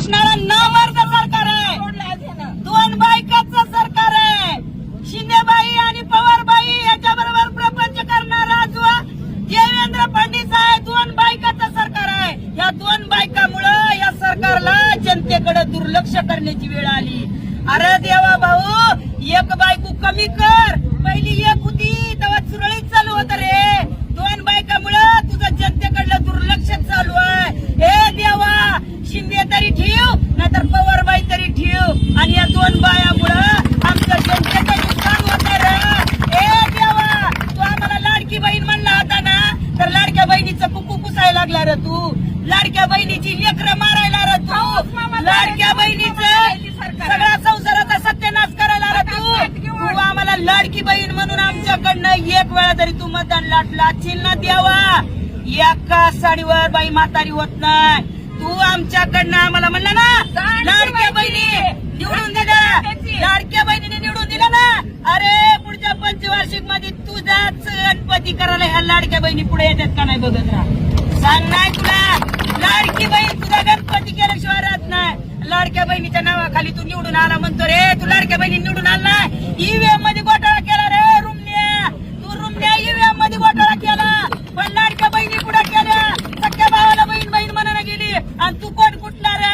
नावाचं सरकार आहे, दोन बायकाचं सरकार आहे. शिंदेबाई आणि पवारबाई याच्याबरोबर प्रपंच करणारा जो देवेंद्र फडणवीस आहे, दोन बायकाचं सरकार आहे. या दोन बायकामुळे या सरकारला जनतेकडे दुर्लक्ष करण्याची वेळ आली. अरे देवा भाऊ, एक बायको कमी कर, पहिली एक होती तेव्हा सुरळीत चालू होत रे. दोन बायकामुळे तुझं जनतेकडलं दुर्लक्ष चालू आहे. हे देवा, शिंदे तरी ठेव नाहीतर पवारबाई तरी ठेव, आणि या दोन बायामुळं आमचं जनतेचं नुकसान होत रे. हे देवा, तू आम्हाला लाडकी बहीण म्हणला होता ना, तर लाडक्या बहिणीचं कुकू पुसायला लागला रे तू, लाडक्या बहिणीची लेकरं मारायला रे तू, लाडक्या बहिणीचं सगळ्या संसाराचा सत्यानाश करायला रे तू आम्हाला लाडकी बहीण म्हणून आमच्याकडनं एक वेळा तरी तू मतदान लाटलाशील ना देवा. एका साडीवर बाई म्हातारी होत नाही. तू आमच्याकडनं आम्हाला म्हणला ना लाडक्या बहिणी निवडून दिल्या, लाडक्या बहिणीने निवडून दिला ना. अरे पुढच्या पंचवार्षिक मध्ये तुझाच गणपती करायला ह्या लाडक्या बहिणी पुढे येतात का नाही बघत राहा. सांग नाही तुला, लाडकी बहीण तुझा गणपती केल्याशिवाय राहत नाही. लाडक्या बहिणीच्या नावाखाली तू निवडून आला म्हणतो रे, तू लाडक्या बहिणी निवडून आला नाही. ईव्हीएम मध्ये घोटाळा केला रे रुमण्या, तू रुमण्या ईव्हीएम मध्ये घोटाळा केला, पण लाडक्या बहिणी पुढे केल्या. सख्या भावाला बहीण बहीण म्हणायला गेली, आणि तू कोण कुठला रे?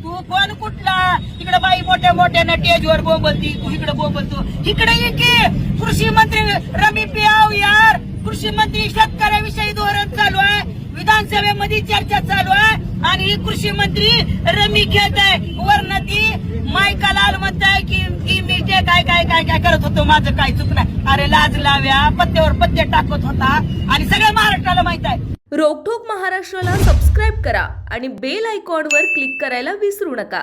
तू कोण कुठला? इकडे बाई मोठ्या मोठ्यानं टेजवर बोंबलती, तू इकडे बोंबलतो. इकडे ये की कृषी मंत्री रमी पियाव यार, कृषी मंत्री शेतकऱ्याविषयी धोरण चालू आहे, विधानसभेमध्ये चर्चा चालू आहे, आणि ही कृषी मंत्री रमी खेळत आहे. वरनं ती मायका लाल म्हणताय की मी जे काय काय काय काय करत होतो माझं काय चूक नाही. अरे लाज लाव्या, पत्त्यावर पत्ते टाकत होता, आणि सगळ्या महाराष्ट्राला माहित आहे. रोकठोक महाराष्ट्राला सबस्क्राईब करा आणि बेल आयकॉनवर क्लिक करायला विसरू नका.